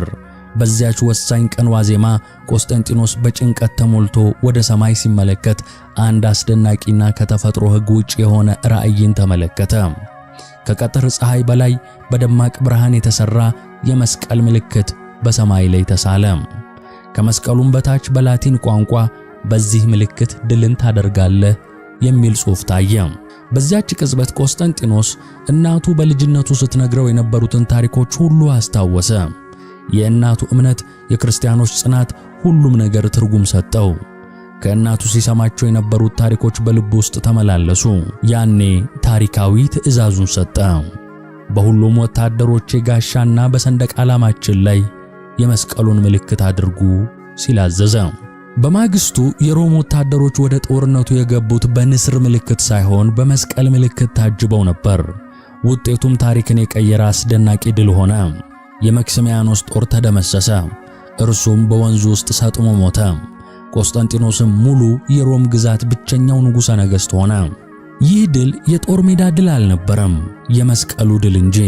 በዚያች ወሳኝ ቀን ዋዜማ ቆስጠንጢኖስ በጭንቀት ተሞልቶ ወደ ሰማይ ሲመለከት አንድ አስደናቂና ከተፈጥሮ ሕግ ውጭ የሆነ ራእይን ተመለከተ። ከቀትር ፀሐይ በላይ በደማቅ ብርሃን የተሰራ የመስቀል ምልክት በሰማይ ላይ ተሳለ። ከመስቀሉም በታች በላቲን ቋንቋ በዚህ ምልክት ድልን ታደርጋለህ የሚል ጽሑፍ ታየ። በዚያች ቅጽበት ቆስጠንጢኖስ እናቱ በልጅነቱ ስትነግረው የነበሩትን ታሪኮች ሁሉ አስታወሰ። የእናቱ እምነት፣ የክርስቲያኖች ጽናት፣ ሁሉም ነገር ትርጉም ሰጠው። ከእናቱ ሲሰማቸው የነበሩት ታሪኮች በልቡ ውስጥ ተመላለሱ። ያኔ ታሪካዊ ትእዛዙን ሰጠ። በሁሉም ወታደሮቼ ጋሻና በሰንደቅ ዓላማችን ላይ የመስቀሉን ምልክት አድርጉ ሲል አዘዘ። በማግስቱ የሮም ወታደሮች ወደ ጦርነቱ የገቡት በንስር ምልክት ሳይሆን በመስቀል ምልክት ታጅበው ነበር። ውጤቱም ታሪክን የቀየረ አስደናቂ ድል ሆነ። የመክሲሚያኖስ ጦር ተደመሰሰ። እርሱም በወንዙ ውስጥ ሰጥሞ ሞተ። ቆስጠንጢኖስም ሙሉ የሮም ግዛት ብቸኛው ንጉሠ ነገሥት ሆነ። ይህ ድል የጦር ሜዳ ድል አልነበረም፣ የመስቀሉ ድል እንጂ።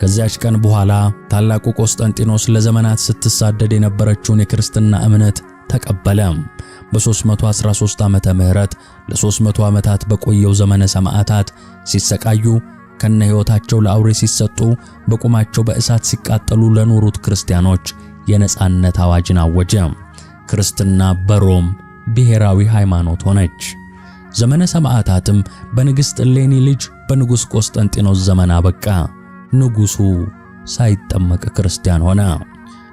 ከዚያች ቀን በኋላ ታላቁ ቆስጠንጢኖስ ለዘመናት ስትሳደድ የነበረችውን የክርስትና እምነት ተቀበለ። በ313 ዓመተ ምህረት ለ300 ዓመታት በቆየው ዘመነ ሰማዕታት ሲሰቃዩ ከነ ሕይወታቸው ለአውሬ ሲሰጡ በቁማቸው በእሳት ሲቃጠሉ ለኖሩት ክርስቲያኖች የነጻነት አዋጅን አወጀ። ክርስትና በሮም ብሔራዊ ሃይማኖት ሆነች። ዘመነ ሰማዕታትም በንግሥት እሌኒ ልጅ በንጉሥ ቆስጠንጢኖስ ዘመን አበቃ። ንጉሡ ሳይጠመቅ ክርስቲያን ሆነ።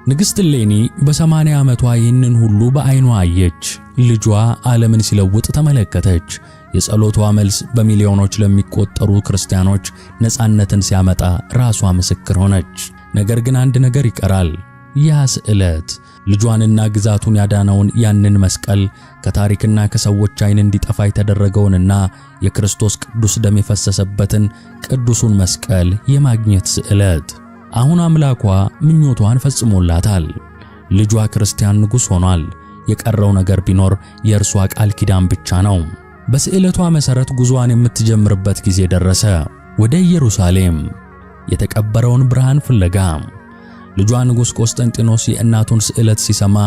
ንግሥት እሌኒ በ80 ዓመቷ ይህንን ሁሉ በዓይኗ አየች። ልጇ ዓለምን ሲለውጥ ተመለከተች። የጸሎቷ መልስ በሚሊዮኖች ለሚቆጠሩ ክርስቲያኖች ነፃነትን ሲያመጣ ራሷ ምስክር ሆነች። ነገር ግን አንድ ነገር ይቀራል። ያ ስዕለት ልጇንና ግዛቱን ያዳነውን ያንን መስቀል ከታሪክና ከሰዎች ዓይን እንዲጠፋ የተደረገውንና የክርስቶስ ቅዱስ ደም የፈሰሰበትን ቅዱሱን መስቀል የማግኘት ስዕለት። አሁን አምላኳ ምኞቷን ፈጽሞላታል። ልጇ ክርስቲያን ንጉሥ ሆኗል። የቀረው ነገር ቢኖር የእርሷ ቃል ኪዳን ብቻ ነው። በስዕለቷ መሠረት ጉዞዋን የምትጀምርበት ጊዜ ደረሰ። ወደ ኢየሩሳሌም የተቀበረውን ብርሃን ፍለጋ። ልጇ ንጉሥ ቆስጠንጢኖስ የእናቱን ስዕለት ሲሰማ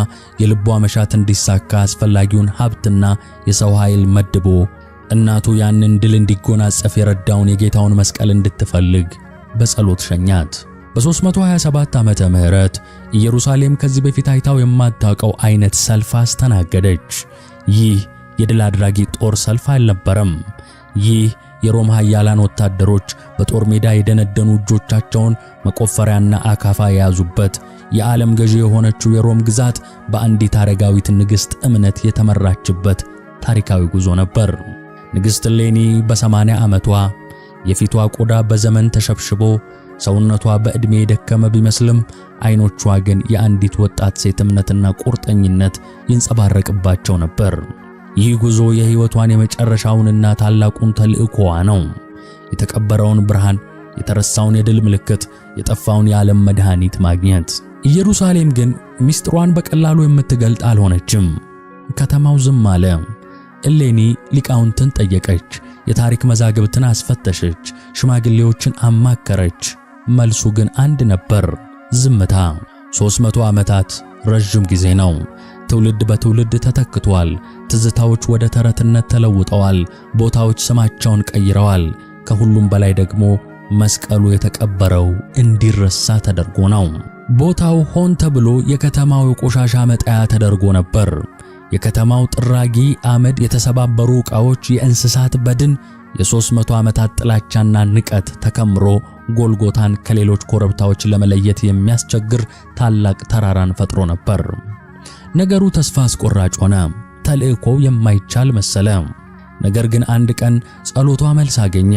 የልቧ መሻት እንዲሳካ አስፈላጊውን ሀብትና የሰው ኃይል መድቦ እናቱ ያንን ድል እንዲጎናጸፍ የረዳውን የጌታውን መስቀል እንድትፈልግ በጸሎት ሸኛት። በ327 ዓመተ ምህረት ኢየሩሳሌም ከዚህ በፊት አይታው የማታውቀው አይነት ሰልፍ አስተናገደች። ይህ የድል አድራጊ ጦር ሰልፍ አልነበረም። ይህ የሮም ኃያላን ወታደሮች በጦር ሜዳ የደነደኑ እጆቻቸውን መቆፈሪያና አካፋ የያዙበት፣ የዓለም ገዢ የሆነችው የሮም ግዛት በአንዲት አረጋዊት ንግሥት እምነት የተመራችበት ታሪካዊ ጉዞ ነበር። ንግሥት እሌኒ በ80 ዓመቷ የፊቷ ቆዳ በዘመን ተሸብሽቦ ሰውነቷ በዕድሜ የደከመ ቢመስልም ዓይኖቿ ግን የአንዲት ወጣት ሴት እምነትና ቁርጠኝነት ይንጸባረቅባቸው ነበር። ይህ ጉዞ የሕይወቷን የመጨረሻውንና ታላቁን ተልእኮዋ ነው። የተቀበረውን ብርሃን፣ የተረሳውን የድል ምልክት፣ የጠፋውን የዓለም መድኃኒት ማግኘት። ኢየሩሳሌም ግን ምስጢሯን በቀላሉ የምትገልጥ አልሆነችም። ከተማው ዝም አለ። እሌኒ ሊቃውንትን ጠየቀች፣ የታሪክ መዛግብትን አስፈተሸች፣ ሽማግሌዎችን አማከረች። መልሱ ግን አንድ ነበር፤ ዝምታ። 300 ዓመታት ረጅም ጊዜ ነው። ትውልድ በትውልድ ተተክቷል። ትዝታዎች ወደ ተረትነት ተለውጠዋል። ቦታዎች ስማቸውን ቀይረዋል። ከሁሉም በላይ ደግሞ መስቀሉ የተቀበረው እንዲረሳ ተደርጎ ነው። ቦታው ሆን ተብሎ የከተማው የቆሻሻ መጣያ ተደርጎ ነበር። የከተማው ጥራጊ አመድ፣ የተሰባበሩ ዕቃዎች፣ የእንስሳት በድን፣ የ300 ዓመታት ጥላቻና ንቀት ተከምሮ ጎልጎታን ከሌሎች ኮረብታዎች ለመለየት የሚያስቸግር ታላቅ ተራራን ፈጥሮ ነበር። ነገሩ ተስፋ አስቆራጭ ሆነ። ተልእኮው የማይቻል መሰለ። ነገር ግን አንድ ቀን ጸሎቷ መልስ አገኘ።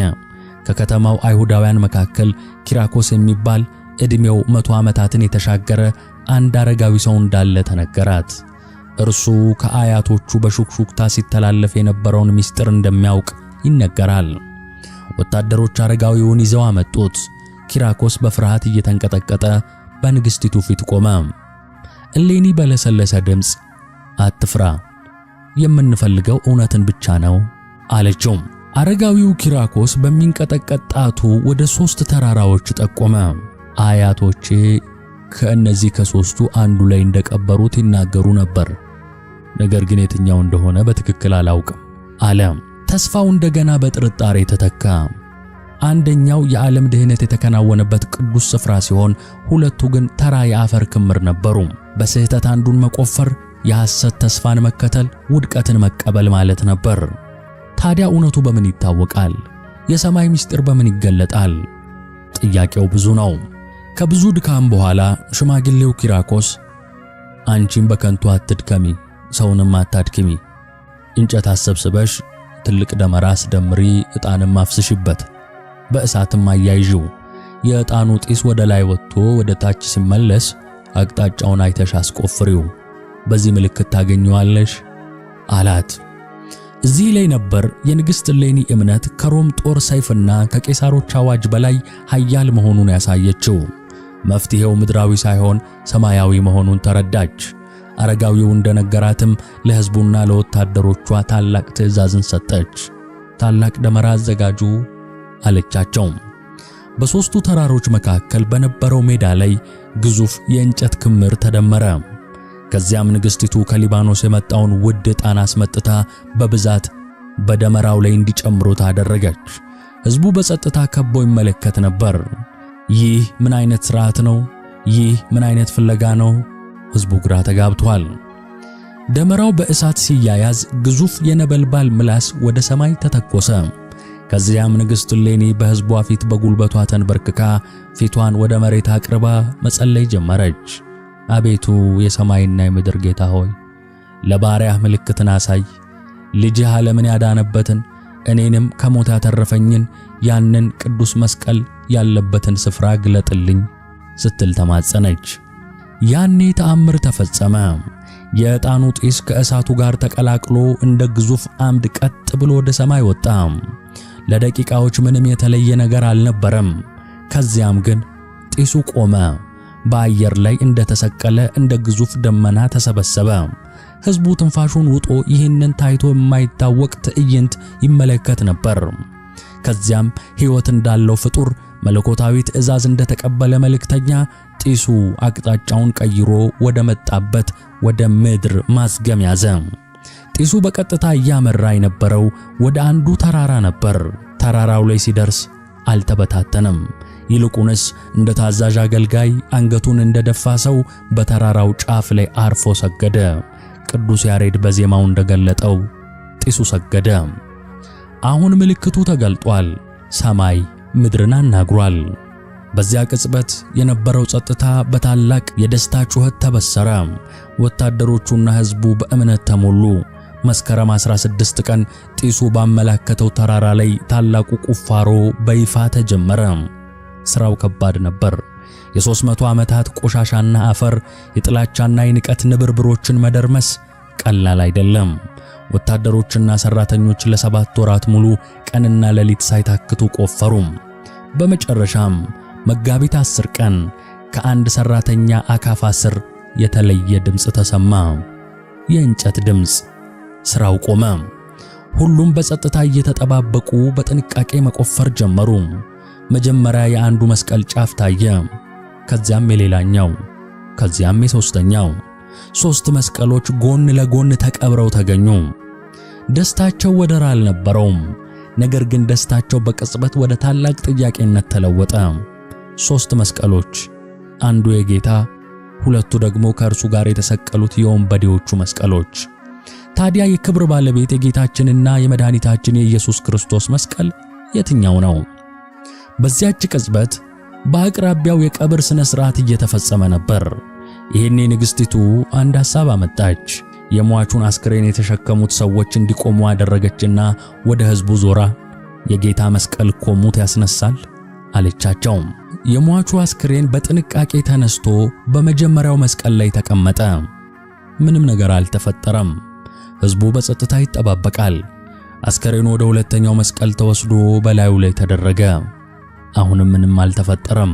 ከከተማው አይሁዳውያን መካከል ኪራኮስ የሚባል ዕድሜው 100 ዓመታትን የተሻገረ አንድ አረጋዊ ሰው እንዳለ ተነገራት። እርሱ ከአያቶቹ በሹክሹክታ ሲተላለፍ የነበረውን ምስጢር እንደሚያውቅ ይነገራል። ወታደሮች አረጋዊውን ይዘው አመጡት። ኪራኮስ በፍርሃት እየተንቀጠቀጠ በንግሥቲቱ ፊት ቆመ። እሌኒ በለሰለሰ ድምፅ አትፍራ፣ የምንፈልገው እውነትን ብቻ ነው አለችው። አረጋዊው ኪራኮስ በሚንቀጠቀጥ ጣቱ ወደ 3 ተራራዎች ጠቆመ። አያቶቼ ከእነዚህ ከ3ቱ አንዱ ላይ እንደቀበሩት ይናገሩ ነበር፣ ነገር ግን የትኛው እንደሆነ በትክክል አላውቅም አለ። ተስፋው እንደገና በጥርጣሬ ተተካ። አንደኛው የዓለም ድህነት የተከናወነበት ቅዱስ ስፍራ ሲሆን፣ ሁለቱ ግን ተራ የአፈር ክምር ነበሩ። በስህተት አንዱን መቆፈር የሐሰት ተስፋን መከተል፣ ውድቀትን መቀበል ማለት ነበር። ታዲያ እውነቱ በምን ይታወቃል? የሰማይ ምስጢር በምን ይገለጣል? ጥያቄው ብዙ ነው። ከብዙ ድካም በኋላ ሽማግሌው ኪራኮስ አንቺም በከንቱ አትድከሚ፣ ሰውንም አታድክሚ፣ እንጨት አሰብስበሽ ትልቅ ደመራ አስደምሪ፣ ዕጣንም አፍስሽበት፣ በእሳትም አያይዢው። የዕጣኑ ጢስ ወደ ላይ ወጥቶ ወደ ታች ሲመለስ አቅጣጫውን አይተሽ አስቆፍሪው፣ በዚህ ምልክት ታገኘዋለሽ አላት። እዚህ ላይ ነበር የንግሥት እሌኒ እምነት ከሮም ጦር ሰይፍና ከቄሳሮች አዋጅ በላይ ኃያል መሆኑን ያሳየችው። መፍትሄው ምድራዊ ሳይሆን ሰማያዊ መሆኑን ተረዳች። አረጋዊው እንደነገራትም ለሕዝቡና ለወታደሮቿ ታላቅ ትእዛዝን ሰጠች። ታላቅ ደመራ አዘጋጁ አለቻቸው። በሦስቱ ተራሮች መካከል በነበረው ሜዳ ላይ ግዙፍ የእንጨት ክምር ተደመረ። ከዚያም ንግሥቲቱ ከሊባኖስ የመጣውን ውድ ዕጣን አስመጥታ በብዛት በደመራው ላይ እንዲጨምሩት አደረገች። ሕዝቡ በጸጥታ ከቦ ይመለከት ነበር። ይህ ምን አይነት ሥርዓት ነው? ይህ ምን አይነት ፍለጋ ነው? ሕዝቡ ግራ ተጋብቷል። ደመራው በእሳት ሲያያዝ ግዙፍ የነበልባል ምላስ ወደ ሰማይ ተተኮሰ። ከዚያም ንግሥት እሌኒ በሕዝቧ ፊት በጉልበቷ ተንበርክካ ፊቷን ወደ መሬት አቅርባ መጸለይ ጀመረች። አቤቱ የሰማይና የምድር ጌታ ሆይ ለባሪያህ ምልክትን አሳይ። ልጅህ ዓለምን ያዳነበትን እኔንም ከሞት ያተረፈኝን ያንን ቅዱስ መስቀል ያለበትን ስፍራ ግለጥልኝ ስትል ተማጸነች። ያኔ ተአምር ተፈጸመ። የዕጣኑ ጢስ ከእሳቱ ጋር ተቀላቅሎ እንደ ግዙፍ አምድ ቀጥ ብሎ ወደ ሰማይ ወጣ። ለደቂቃዎች ምንም የተለየ ነገር አልነበረም። ከዚያም ግን ጢሱ ቆመ። በአየር ላይ እንደተሰቀለ እንደ ግዙፍ ደመና ተሰበሰበ። ሕዝቡ ትንፋሹን ውጦ ይህንን ታይቶ የማይታወቅ ትዕይንት ይመለከት ነበር። ከዚያም ሕይወት እንዳለው ፍጡር መለኮታዊ ትእዛዝ እንደተቀበለ መልእክተኛ ጢሱ አቅጣጫውን ቀይሮ ወደ መጣበት ወደ ምድር ማዝገም ያዘ። ጢሱ በቀጥታ እያመራ የነበረው ወደ አንዱ ተራራ ነበር። ተራራው ላይ ሲደርስ አልተበታተነም። ይልቁንስ እንደ ታዛዥ አገልጋይ አንገቱን እንደደፋ ሰው በተራራው ጫፍ ላይ አርፎ ሰገደ። ቅዱስ ያሬድ በዜማው እንደገለጠው ጢሱ ሰገደ። አሁን ምልክቱ ተገልጧል። ሰማይ ምድርን አናግሯል። በዚያ ቅጽበት የነበረው ጸጥታ በታላቅ የደስታ ጩኸት ተበሰረ። ወታደሮቹና ሕዝቡ በእምነት ተሞሉ። መስከረም 16 ቀን ጢሱ ባመላከተው ተራራ ላይ ታላቁ ቁፋሮ በይፋ ተጀመረ። ሥራው ከባድ ነበር። የ300 ዓመታት ቆሻሻና አፈር፣ የጥላቻና የንቀት ንብርብሮችን መደርመስ ቀላል አይደለም። ወታደሮችና ሰራተኞች ለ7 ወራት ሙሉ ቀንና ሌሊት ሳይታክቱ ቆፈሩ። በመጨረሻም መጋቢት 10 ቀን ከአንድ ሰራተኛ አካፋ ስር የተለየ ድምፅ ተሰማ። የእንጨት ድምፅ። ሥራው ቆመ። ሁሉም በጸጥታ እየተጠባበቁ በጥንቃቄ መቆፈር ጀመሩ። መጀመሪያ የአንዱ መስቀል ጫፍ ታየ። ከዚያም የሌላኛው፣ ከዚያም የሶስተኛው። 3 መስቀሎች ጎን ለጎን ተቀብረው ተገኙ። ደስታቸው ወደር አልነበረውም። ነገር ግን ደስታቸው በቅጽበት ወደ ታላቅ ጥያቄነት ተለወጠ። 3 መስቀሎች፣ አንዱ የጌታ፣ 2ቱ ደግሞ ከእርሱ ጋር የተሰቀሉት የወንበዴዎቹ መስቀሎች። ታዲያ የክብር ባለቤት የጌታችንና የመድኃኒታችን የኢየሱስ ክርስቶስ መስቀል የትኛው ነው? በዚያች ቅጽበት በአቅራቢያው የቀብር ሥነ ሥርዓት እየተፈጸመ ነበር። ይህኔ ንግሥቲቱ አንድ ሐሳብ አመጣች። የሟቹን አስክሬን የተሸከሙት ሰዎች እንዲቆሙ አደረገችና ወደ ሕዝቡ ዞራ የጌታ መስቀል እኮ ሙት ያስነሳል አለቻቸው። የሟቹ አስክሬን በጥንቃቄ ተነስቶ በመጀመሪያው መስቀል ላይ ተቀመጠ። ምንም ነገር አልተፈጠረም። ሕዝቡ በጸጥታ ይጠባበቃል። አስክሬኑ ወደ ሁለተኛው መስቀል ተወስዶ በላዩ ላይ ተደረገ። አሁንም ምንም አልተፈጠረም።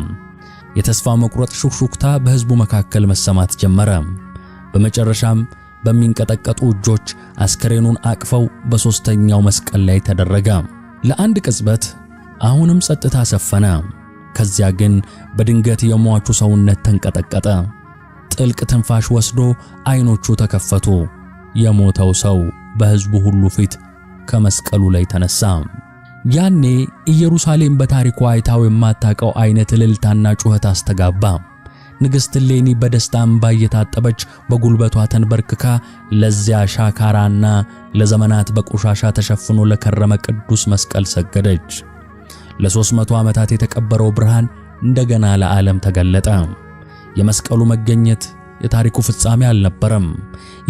የተስፋ መቁረጥ ሹክሹክታ በሕዝቡ መካከል መሰማት ጀመረ። በመጨረሻም በሚንቀጠቀጡ እጆች አስክሬኑን አቅፈው በሦስተኛው መስቀል ላይ ተደረገ። ለአንድ ቅጽበት አሁንም ጸጥታ ሰፈነ። ከዚያ ግን በድንገት የሟቹ ሰውነት ተንቀጠቀጠ። ጥልቅ ትንፋሽ ወስዶ ዓይኖቹ ተከፈቱ። የሞተው ሰው በሕዝቡ ሁሉ ፊት ከመስቀሉ ላይ ተነሳ። ያኔ ኢየሩሳሌም በታሪኳ አይታው የማታውቀው አይነት እልልታና ጩኸት አስተጋባ። ንግሥት እሌኒ በደስታ እንባ እየታጠበች በጉልበቷ ተንበርክካ ለዚያ ሻካራና ለዘመናት በቆሻሻ ተሸፍኖ ለከረመ ቅዱስ መስቀል ሰገደች። ለ300 ዓመታት የተቀበረው ብርሃን እንደገና ለዓለም ተገለጠ። የመስቀሉ መገኘት የታሪኩ ፍጻሜ አልነበረም።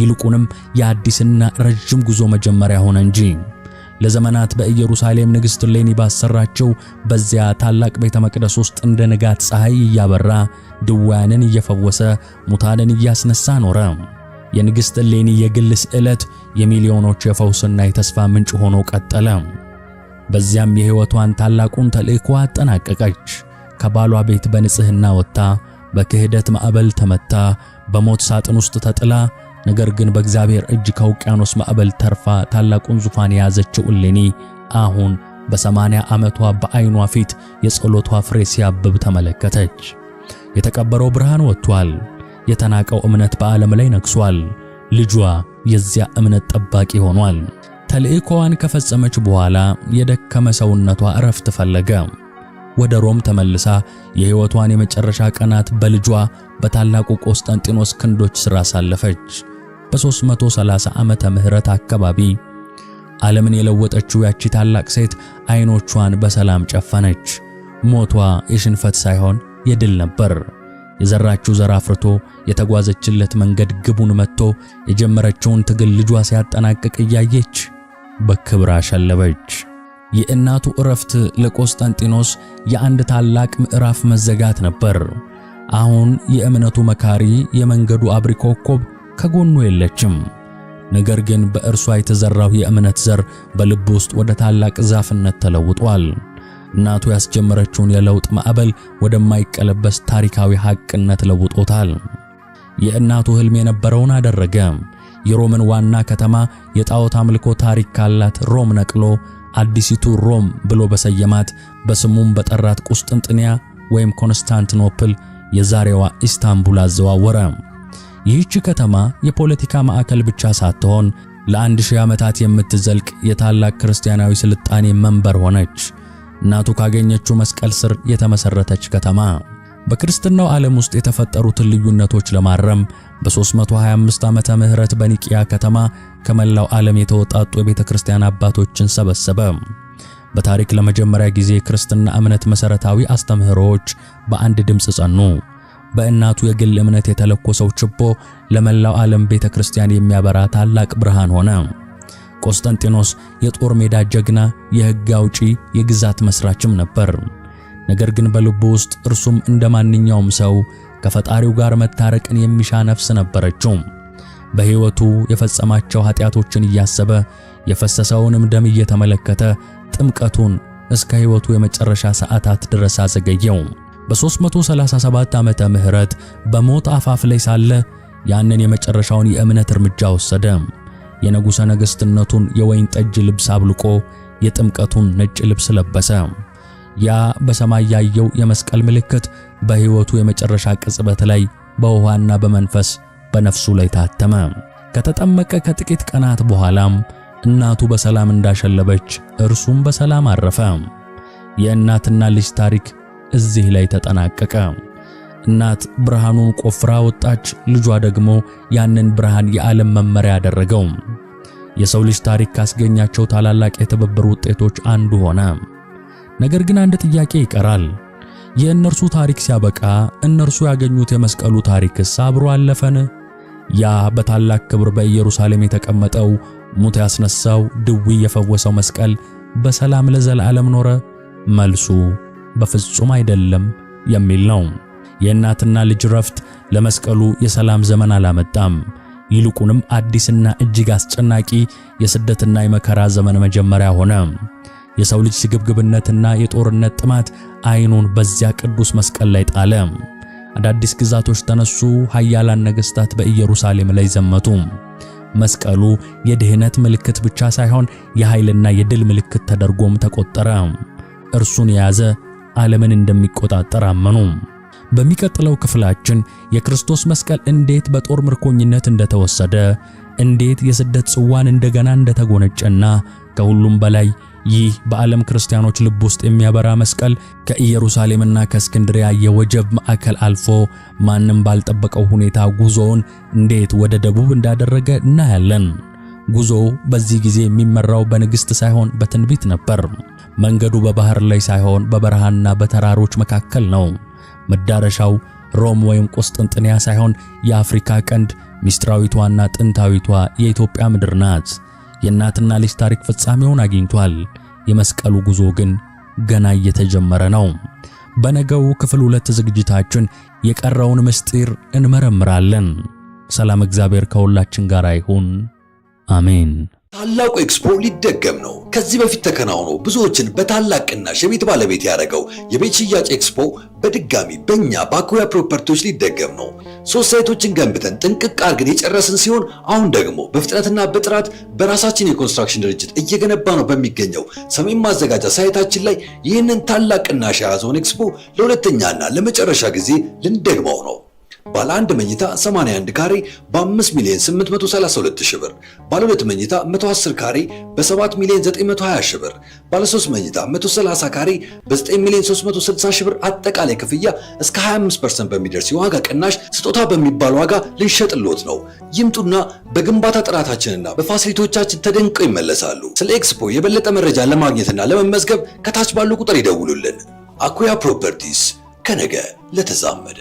ይልቁንም የአዲስና ረጅም ጉዞ መጀመሪያ ሆነ እንጂ። ለዘመናት በኢየሩሳሌም ንግሥት እሌኒ ባሰራቸው በዚያ ታላቅ ቤተ መቅደስ ውስጥ እንደ ንጋት ፀሐይ እያበራ ድውያንን እየፈወሰ ሙታንን እያስነሳ ኖረ። የንግሥት እሌኒ የግል ስዕለት የሚሊዮኖች የፈውስና የተስፋ ምንጭ ሆኖ ቀጠለ። በዚያም የሕይወቷን ታላቁን ተልእኮ አጠናቀቀች። ከባሏ ቤት በንጽሕና ወጥታ በክህደት ማዕበል ተመታ፣ በሞት ሳጥን ውስጥ ተጥላ፣ ነገር ግን በእግዚአብሔር እጅ ከውቅያኖስ ማዕበል ተርፋ ታላቁን ዙፋን የያዘችው እሌኒ አሁን በ80 ዓመቷ በዓይኗ ፊት የጸሎቷ ፍሬ ሲያብብ ተመለከተች። የተቀበረው ብርሃን ወጥቷል። የተናቀው እምነት በዓለም ላይ ነግሷል። ልጇ የዚያ እምነት ጠባቂ ሆኗል። ተልእኮዋን ከፈጸመች በኋላ የደከመ ሰውነቷ እረፍት ፈለገ። ወደ ሮም ተመልሳ የሕይወቷን የመጨረሻ ቀናት በልጇ በታላቁ ቆስጠንጢኖስ ክንዶች ሥር አሳለፈች። በ330 ዓመተ ምህረት አካባቢ ዓለምን የለወጠችው ያቺ ታላቅ ሴት ዓይኖቿን በሰላም ጨፈነች። ሞቷ የሽንፈት ሳይሆን የድል ነበር። የዘራችው ዘር አፍርቶ የተጓዘችለት መንገድ ግቡን መጥቶ የጀመረችውን ትግል ልጇ ሲያጠናቅቅ እያየች በክብር አሸለበች። የእናቱ ዕረፍት ለቆስጠንጢኖስ የአንድ ታላቅ ምዕራፍ መዘጋት ነበር። አሁን የእምነቱ መካሪ፣ የመንገዱ አብሪ ኮከብ ከጎኑ የለችም። ነገር ግን በእርሷ የተዘራው የእምነት ዘር በልብ ውስጥ ወደ ታላቅ ዛፍነት ተለውጧል። እናቱ ያስጀመረችውን የለውጥ ማዕበል ወደማይቀለበስ ታሪካዊ ሐቅነት ለውጦታል። የእናቱ ሕልም የነበረውን አደረገ። የሮምን ዋና ከተማ የጣዖት አምልኮ ታሪክ ካላት ሮም ነቅሎ አዲሲቱ ሮም ብሎ በሰየማት በስሙም በጠራት ቁስጥንጥንያ ወይም ኮንስታንቲኖፕል የዛሬዋ ኢስታንቡል አዘዋወረ። ይህች ከተማ የፖለቲካ ማዕከል ብቻ ሳትሆን ለ1000 ዓመታት የምትዘልቅ የታላቅ ክርስቲያናዊ ስልጣኔ መንበር ሆነች። እናቱ ካገኘችው መስቀል ስር የተመሰረተች ከተማ። በክርስትናው ዓለም ውስጥ የተፈጠሩትን ልዩነቶች ለማረም በ325 ዓመተ ምህረት በኒቂያ ከተማ ከመላው ዓለም የተወጣጡ የቤተ ክርስቲያን አባቶችን ሰበሰበ። በታሪክ ለመጀመሪያ ጊዜ ክርስትና እምነት መሰረታዊ አስተምህሮዎች በአንድ ድምፅ ጸኑ። በእናቱ የግል እምነት የተለኮሰው ችቦ ለመላው ዓለም ቤተ ክርስቲያን የሚያበራ ታላቅ ብርሃን ሆነ። ቆስጠንጢኖስ የጦር ሜዳ ጀግና፣ የሕግ አውጪ፣ የግዛት መስራችም ነበር። ነገር ግን በልቡ ውስጥ እርሱም እንደማንኛውም ሰው ከፈጣሪው ጋር መታረቅን የሚሻ ነፍስ ነበረችው። በሕይወቱ የፈጸማቸው ኃጢአቶችን እያሰበ የፈሰሰውንም ደም እየተመለከተ ጥምቀቱን እስከ ሕይወቱ የመጨረሻ ሰዓታት ድረስ አዘገየው። በ337 ዓመተ ምህረት በሞት አፋፍ ላይ ሳለ ያንን የመጨረሻውን የእምነት እርምጃ ወሰደ። የንጉሠ ነገሥትነቱን የወይን ጠጅ ልብስ አብልቆ የጥምቀቱን ነጭ ልብስ ለበሰ። ያ በሰማይ ያየው የመስቀል ምልክት በሕይወቱ የመጨረሻ ቅጽበት ላይ በውሃና በመንፈስ በነፍሱ ላይ ታተመ። ከተጠመቀ ከጥቂት ቀናት በኋላም እናቱ በሰላም እንዳሸለበች እርሱም በሰላም አረፈ። የእናትና ልጅ ታሪክ እዚህ ላይ ተጠናቀቀ። እናት ብርሃኑን ቆፍራ ወጣች፣ ልጇ ደግሞ ያንን ብርሃን የዓለም መመሪያ ያደረገው። የሰው ልጅ ታሪክ ካስገኛቸው ታላላቅ የትብብር ውጤቶች አንዱ ሆነ። ነገር ግን አንድ ጥያቄ ይቀራል። የእነርሱ ታሪክ ሲያበቃ እነርሱ ያገኙት የመስቀሉ ታሪክስ አብሮ አለፈን? ያ በታላቅ ክብር በኢየሩሳሌም የተቀመጠው ሙት ያስነሳው ድውይ የፈወሰው መስቀል በሰላም ለዘላለም ኖረ? መልሱ በፍጹም አይደለም የሚል ነው። የእናትና ልጅ ረፍት ለመስቀሉ የሰላም ዘመን አላመጣም። ይልቁንም አዲስና እጅግ አስጨናቂ የስደትና የመከራ ዘመን መጀመሪያ ሆነ። የሰው ልጅ ስግብግብነትና የጦርነት ጥማት አይኑን በዚያ ቅዱስ መስቀል ላይ ጣለ። አዳዲስ ግዛቶች ተነሱ። ኃያላን ነገሥታት በኢየሩሳሌም ላይ ዘመቱ። መስቀሉ የድህነት ምልክት ብቻ ሳይሆን የኃይልና የድል ምልክት ተደርጎም ተቆጠረ። እርሱን የያዘ ዓለምን እንደሚቆጣጠር አመኑ። በሚቀጥለው ክፍላችን የክርስቶስ መስቀል እንዴት በጦር ምርኮኝነት እንደተወሰደ፣ እንዴት የስደት ጽዋን እንደገና እንደተጎነጨና ከሁሉም በላይ ይህ በዓለም ክርስቲያኖች ልብ ውስጥ የሚያበራ መስቀል ከኢየሩሳሌምና ከእስክንድሪያ የወጀብ ማዕከል አልፎ ማንም ባልጠበቀው ሁኔታ ጉዞውን እንዴት ወደ ደቡብ እንዳደረገ እናያለን። ጉዞው በዚህ ጊዜ የሚመራው በንግሥት ሳይሆን በትንቢት ነበር። መንገዱ በባህር ላይ ሳይሆን በበረሃና በተራሮች መካከል ነው። መዳረሻው ሮም ወይም ቁስጥንጥንያ ሳይሆን የአፍሪካ ቀንድ ሚስጥራዊቷና ጥንታዊቷ የኢትዮጵያ ምድር ናት። የእናትና ልጅ ታሪክ ፍጻሜውን አግኝቷል። የመስቀሉ ጉዞ ግን ገና እየተጀመረ ነው። በነገው ክፍል 2 ዝግጅታችን የቀረውን ምስጢር እንመረምራለን። ሰላም፣ እግዚአብሔር ከሁላችን ጋር ይሁን። አሜን። ታላቁ ኤክስፖ ሊደገም ነው። ከዚህ በፊት ተከናውኖ ብዙዎችን በታላቅ ቅናሽ የቤት ባለቤት ያደረገው የቤት ሽያጭ ኤክስፖ በድጋሚ በእኛ በአኩያ ፕሮፐርቲዎች ሊደገም ነው። 3 ሳይቶችን ገንብተን ጥንቅቅ አድርገን የጨረስን ሲሆን አሁን ደግሞ በፍጥነትና በጥራት በራሳችን የኮንስትራክሽን ድርጅት እየገነባ ነው በሚገኘው ሰሜን ማዘጋጃ ሳይታችን ላይ ይህንን ታላቅ ቅናሽ የያዘውን ኤክስፖ ለሁለተኛና ለመጨረሻ ጊዜ ልንደግመው ነው። ባለ 1 መኝታ 81 ካሬ በ5,832,000 ብር፣ ባለ 2 መኝታ 110 ካሬ በ7,920,000 ብር፣ ባለ 3 መኝታ 130 ካሬ በ9,360,000 ብር አጠቃላይ ክፍያ እስከ 25% በሚደርስ የዋጋ ቅናሽ ስጦታ በሚባል ዋጋ ልንሸጥልዎት ነው። ይምጡና በግንባታ ጥራታችንና በፋሲሊቲዎቻችን ተደንቀው ይመለሳሉ። ስለ ኤክስፖ የበለጠ መረጃ ለማግኘትና ለመመዝገብ ከታች ባሉ ቁጥር ይደውሉልን። አኩያ ፕሮፐርቲስ፣ ከነገ ለተዛመደ